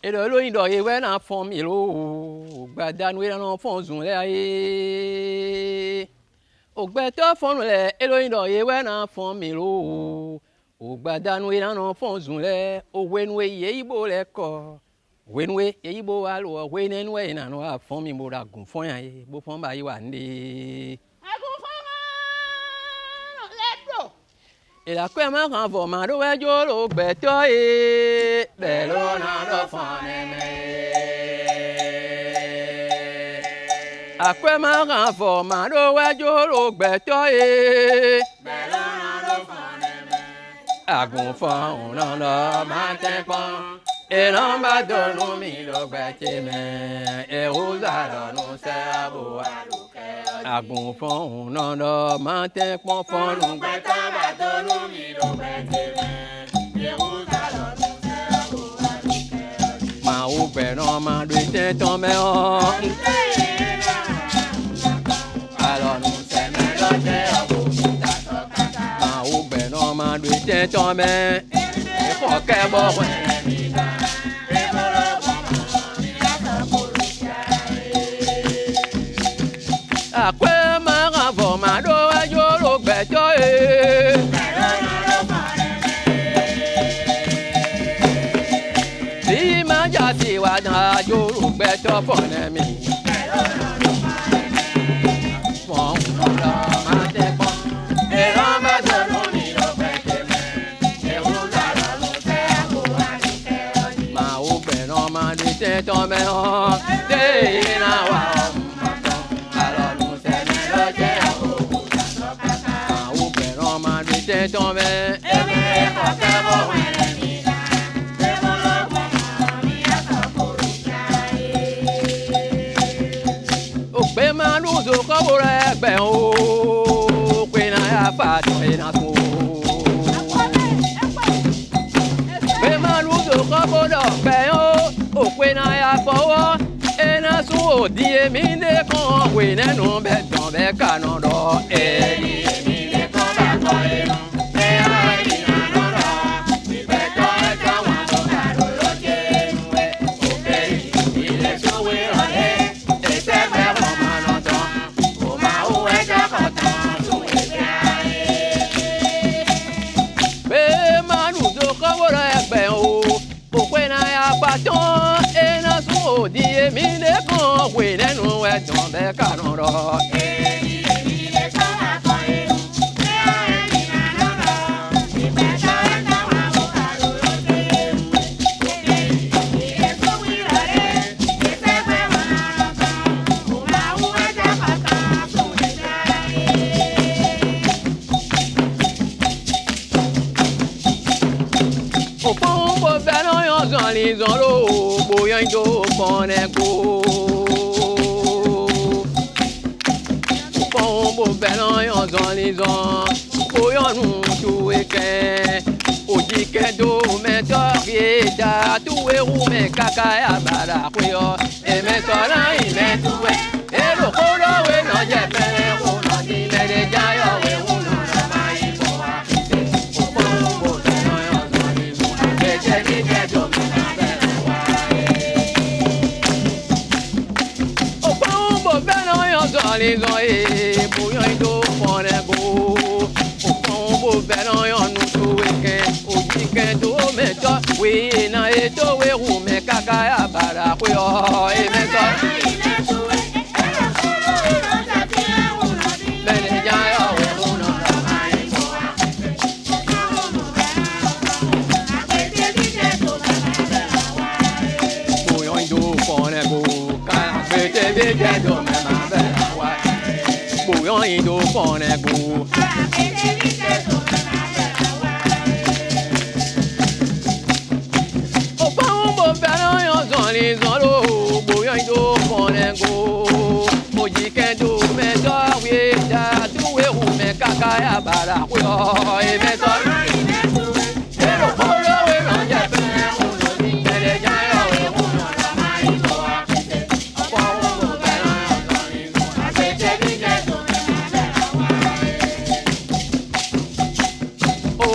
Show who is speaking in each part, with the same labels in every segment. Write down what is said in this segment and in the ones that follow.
Speaker 1: Et le loin d'oreille, ouais, n'a fond milo, badan, ouais, n'a fond zoulé, au beto fond le, et loin d'oreille, ouais, n'a fond milo, au badan, ouais, n'a fond zoulé, au wenwe, yé, bo, le corps, wenwe, yé, bo, alo, wenen, ouais, n'a no, fond mimo, la gonfon, yé, bo, fond, ba, yé, et la crème renvoie ma do et jolo beto e bello na fane la crème renvoie ma do et jolo beto e bello na fane a gonfon on no matin pon e non ba do no mi lo bete me e rosa no se bo a gonfon on no matin pon fon no beta ba do no mi lo bete me e rosa no se bo ma o pe no ma do te ton me o alors no se me lo te o ma o pe no ma do te ton me e fo ke bo Akwe maravo mado ajolo beto e Si majasi wana ajolo beto fonemi Fon la mate fon E ramba dono mi lo bete me E uza lo te abu anike Ma ube no mandite tome ho De na wa Tombé, Ope manuzo kabore be o kwena ya pato ina ko Ope manuzo kabodo be o kwena ya fowo ena so die minde ko kwena no be don be kanodo e Die mine ko we ne no we don be kanoro O pombo beno yo zali zolo boyan do pone ko pombo beno yo zali zon boyan tu eke ojike do me tori da tu e ru me kaka ya bara kweyo e me sora i me tu e lo koro we no je pere ko no di le de jayo we uno na mai bo a pombo beno yo zali zon e je ni de do les oreilles, bouillon d'eau pour les beaux. Au pombo, ben on nous tout week-end. Au week-end, au méthode, oui, n'a et tout, et roux, mais caca, à bara, oui, oh, et méthode. Bouillon d'eau pour les beaux, car bébé, bébé, bouillon d'eau pour les beaux. Au pombo, ben on les olo, bouillon d'eau pour les beaux. Au week-end, au méthode, oui, t'as tout et roux, mais caca, ya bara, oui, oh, et méthode.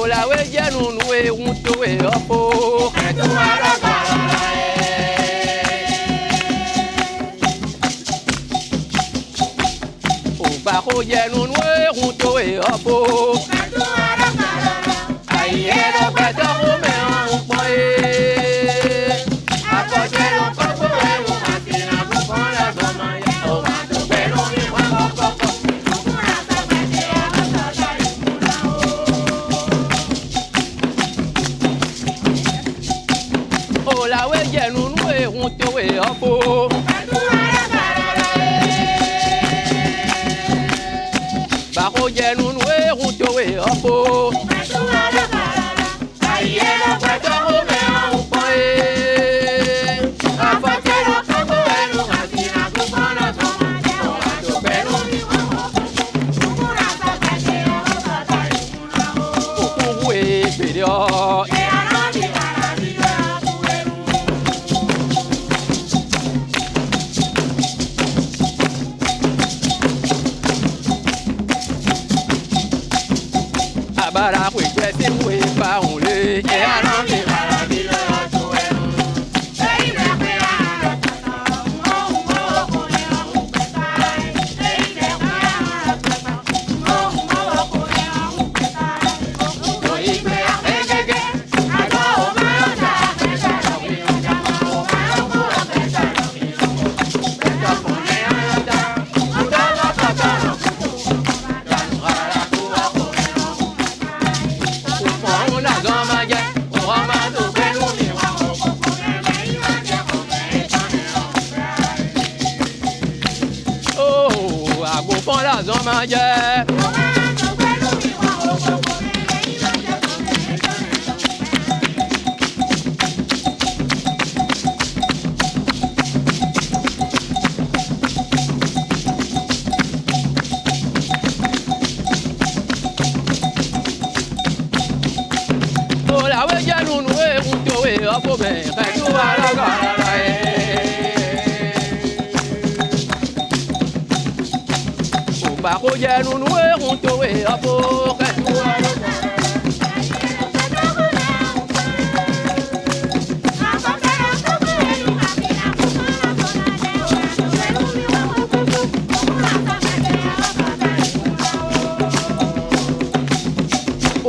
Speaker 1: La we jenu we unto we opo. bako yẹnu nu ehun to eọpo. Àyè ló gbẹdọ̀ kó mẹ́rùn pọ̀ ee. Àkọsẹ́ ló kọ́ kó ẹ̀rù àti ìrànlọ́kọ́ lọ́sọ̀ máa yẹ. Ó máa tó pẹ̀lú ní wọn kọ́kọ́. Òlàwé yẹnu nu ehun to eọpo. Bako yẹnu nu ehun to eọpo. Àyè ló gbẹdọ̀ kó mẹ́rùn pọ̀ ee. Àkọsẹ́ ló kọ́ kó ẹ̀rù àti ìrànlọ́kọ́ lọ́sọ̀ máa yẹ. Ó máa tó pẹ̀lú ní wọn kọ́kọ́. Òkun wo ègbèrè ọ. Abara kò jẹ́ tí mo ipa òun lé. Ẹ àná mi rárá mi lọ́yọ̀ tó ẹnu. Lẹ́yìn rẹ̀ pé àárọ̀ tọ̀tọ̀, òun mọ́wọ́ kò lè ọ̀hún pẹ̀ta. Lẹ́yìn rẹ̀ pé àárọ̀ tọ̀tọ̀, òun mọ́wọ́ kò lè ọ̀hún pẹ̀ta. Òkú ìgbé àpégégé, àgbọ̀ ò máa ń jà àpẹẹrẹ lọ́wọ́ ìyọ̀jà máa ò máa ń kó àpẹẹrẹ lọ́wọ́ ìyọ̀jà. Pẹ̀tọ̀ kò ní àyọ̀jà, ọjọ́ lọ́kọ̀ọ̀tọ̀ lọ́kùtù. Dànù ara kú ọkùnrin ọ̀hún. Òun làgán máa jẹ́, òun máa tó pẹ̀lú mi wá. Ó àgùnfọ́n làgán máa jẹ́. Òlàwé jẹ́nu nu ehun tó eọpo bẹ̀rẹ̀ kẹ́tù wà lọ́gọ̀ ara ẹ̀. Ògbà kó jẹ́nu nu ehun tó eọpo kẹ́tù wà lọ́gọ̀ ara ẹ̀.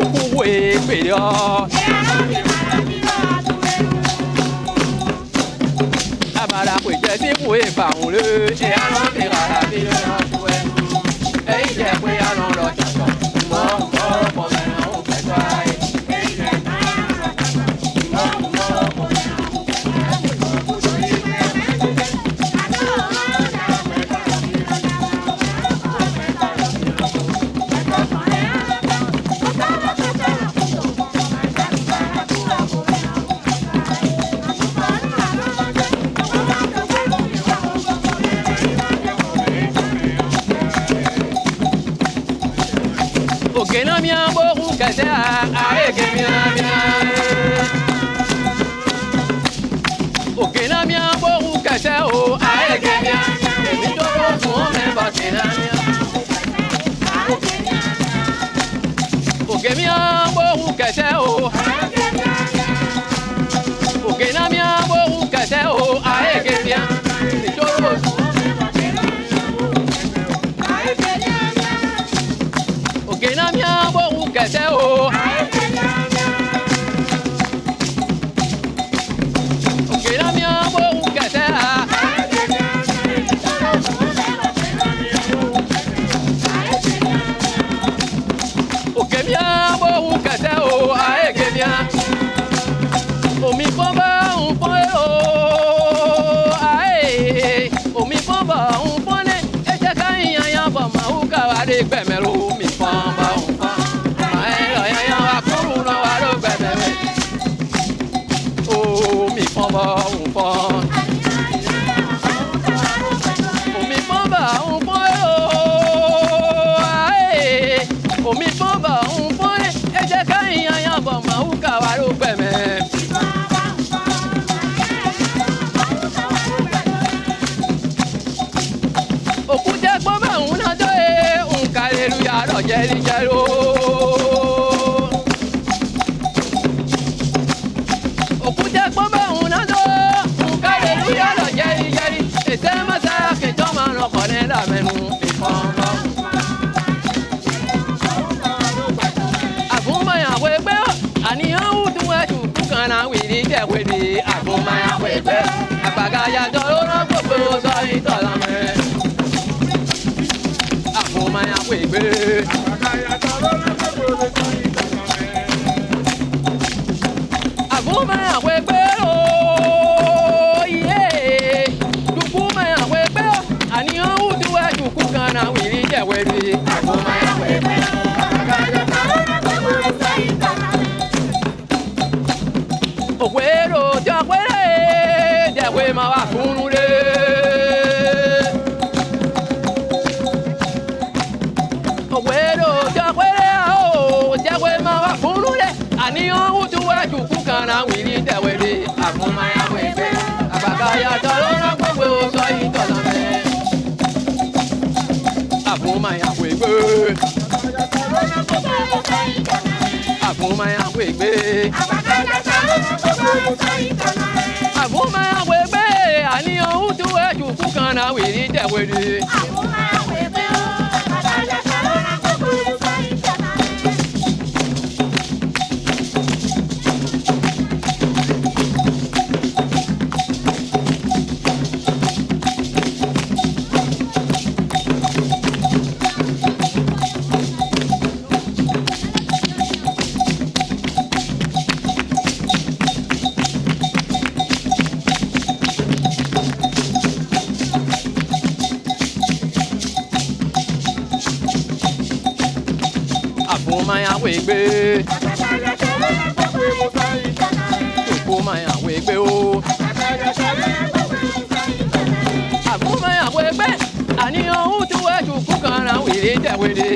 Speaker 1: Òkú wo ègbèrè ọ. Abara kò jẹ́ tí mo ipa òun lé. Ẹ àná mi rárá mi lọ́yọ̀ tó ẹnu. Ẹ̀yin jẹ́ pé àná lọ ṣàṣọ. Mọ̀ ń bọ̀ ọ̀pọ̀ mẹ́rin òun pẹ̀tọ́ ayé. Ẹ̀yin jẹ́ pé àná lọ ṣàṣọ. Mọ̀ ń bọ̀ ọ̀pọ̀ mẹ́rin òun pẹ̀tọ́ ayé. Òkè náà mi á bókun kẹsẹ́ àárẹ̀kẹ́ mi á mi á. Òkè náà mi á bókun kẹsẹ́ o àárẹ̀kẹ́ mi á. Èmi tó kó fún ọ mẹ́fà sí náà mi á. Òkè mi á bókun kẹsẹ́ o. Òkè náà mi á bókun kẹsẹ́ o àárẹ̀kẹ́ mi á. Èmi tó kó fún ọ mẹ́fà sí náà mi á. Òkè náà mi á bókun kẹsẹ́ o. Òkè náà mi á bókun kẹsẹ́ a. Òkè mi á bókun kẹsẹ́ o àyèké mi á. Omi fọ́n bá ń fọ́n ẹ́ o. Omi fọ́n bá ń fọ́n ẹ́. Ẹ jẹ́ ká yíyan yan bọ̀ máa ń káwá dé gbẹ̀mẹ̀rún. Omi fọ́n bá ń fọ́n. Omi fọ́n bá ń fọ́n. Omi fọ́n bá ń fọ́n ẹ́ o. Omi fọ́n bá ń fọ́n ẹ́. Ẹ jẹ́ ká yíyan yan bọ̀ máa ń káwá dé gbẹ̀mẹ̀. Òkúta gbọ́ bá ń náà tó ẹ̀ ń kàlẹ́ lu yàrá jẹ́rìjẹ́rò. Òkúta gbọ́ bá ń náà tó ń kàlẹ́ lu yàrá jẹ́rìjẹ́rì. Ètè mọ́sá kẹjọ́ máa ń lọkọ̀ ní lámẹ́nu ìfọ̀n bá ń fọ́n. àgùnmáyà wègbé àgbàgáyà tọ́lọ́nà gbogbo sọ ìtọ́lámẹ́. Àgùnmáyà wègbé àgbàgáyà tọ́lọ́nà gbogbo sọ ìtọ́lámẹ́. Àgùnmáyà wègbé ooo iye dùkúmáyà wègbé àníyàn wùdú ẹ̀dùkú kan náà wìrì jẹ̀wẹ̀rì. Àgùnmáyà wègbé àgbàgáyà tọ́lọ́nà gbogbo sọ ìtọ́lámẹ́. Òwérò jọ̀wérè jẹ̀wé máa wà fúnnu rè. Òwérò jọ̀wérè ooo jẹ̀wé máa wà fúnnu rè. Àníyàn wùdú ẹ̀dùkú kan náà wìrì jẹ̀wẹ̀rì. Àgùnmáyà wègbé àgbàgáyà tọ́lọ́nà gbogbo sọ ìtọ́lámẹ́. Àgùnmáyà wègbé àgùnmáyà wègbé àgùnmáyà wègbé àníyàn wùdú ẹ̀dùkú kan náà wìrì jẹ̀wẹ̀rì. Àgùnmáyà wègbé àgùnmáyà wègbé o. Àgùnmáyà wègbé àníyàn wùdú ẹ̀dùkú kan náà wìrì jẹ̀wẹ̀rì.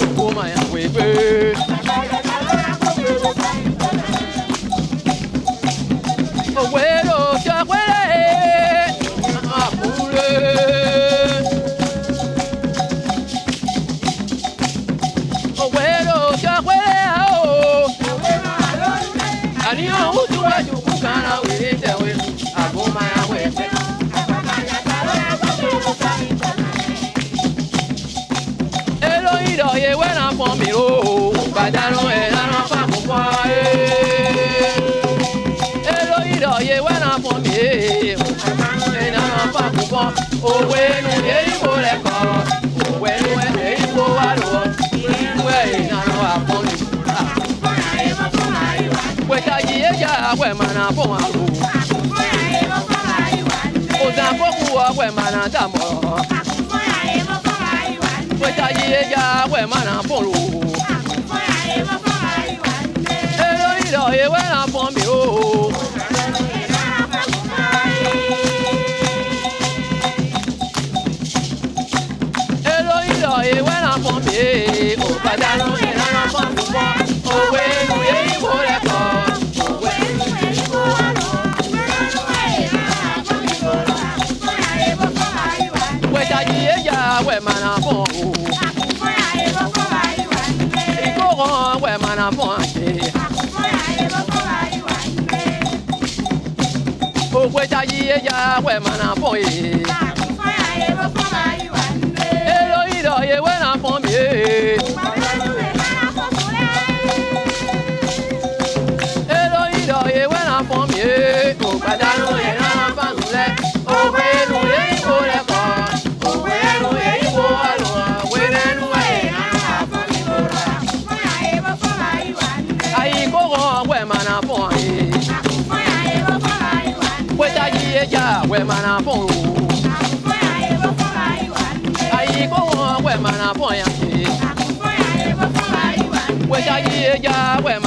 Speaker 1: Àgùnmáyà wègbé òwérò jọ̀wérè àkúrè. Òwérò jọ̀wérè ooo àníyàn wùdú ẹ̀dùkú kan náà wìrì jẹ̀wẹ̀rì. Àgùnmáyà wègbé èlò ìdọ̀yẹ wẹ́nà fọ́n mi o gbàdánù ẹ̀ lánà fàkùnkọ́ èlò ìdọ̀yẹ wẹ́nà fọ́n mi ẹ̀ lánà fàkùnkọ́ òwe nu èyí kò lẹ́kọ̀ọ́ òwe nu èyí kò wà lọ́wọ́ inú ẹ̀ ìnáwó àfọ́n mi. Wẹ̀tàjì ẹja àwẹ̀ mànà fún àrò òdàkókù ọ̀wẹ̀ mànà dàmọ̀. Wẹ̀tàjì ẹja àwẹ̀ mànà fún lò. Èlò ìdọ̀yẹ wẹ́nà fọ́n mi o. Èlò ìdọ̀yẹ wẹ́nà fọ́n mi o. Gbàdánù ìlànà fọ́n mi fọ́. Òwe nu èyí kò lẹ́kọ̀ọ́. Òwe nu èyí kò wà lọ. Wẹ̀tàjì ẹja àwẹ̀ mànà fún o. Ìkóràn wẹ̀ mànà fún àṣẹ. Wẹ̀tàjì ẹja àwẹ̀ mànà fún èyí. Èlò ìdọ̀yẹ wẹ́nà fún mi. Èlò ìdọ̀yẹ wẹ́nà fún mi. Ògbàdánù ìlànà fàgùnlẹ̀. Òwe nu èyí kò lẹ́kọ̀ọ́. Òwe nu èyí kò wà lọ́wọ́. Wẹ́rẹ́ nu ẹ̀ àyíkóràn wẹ̀ mànà fún àyè. Wẹ̀tàjì ẹja wẹ̀ mànà fún o. Àyíkóràn wẹ̀ mànà fún àyànṣe. Wẹ̀tàjì ẹja wẹ̀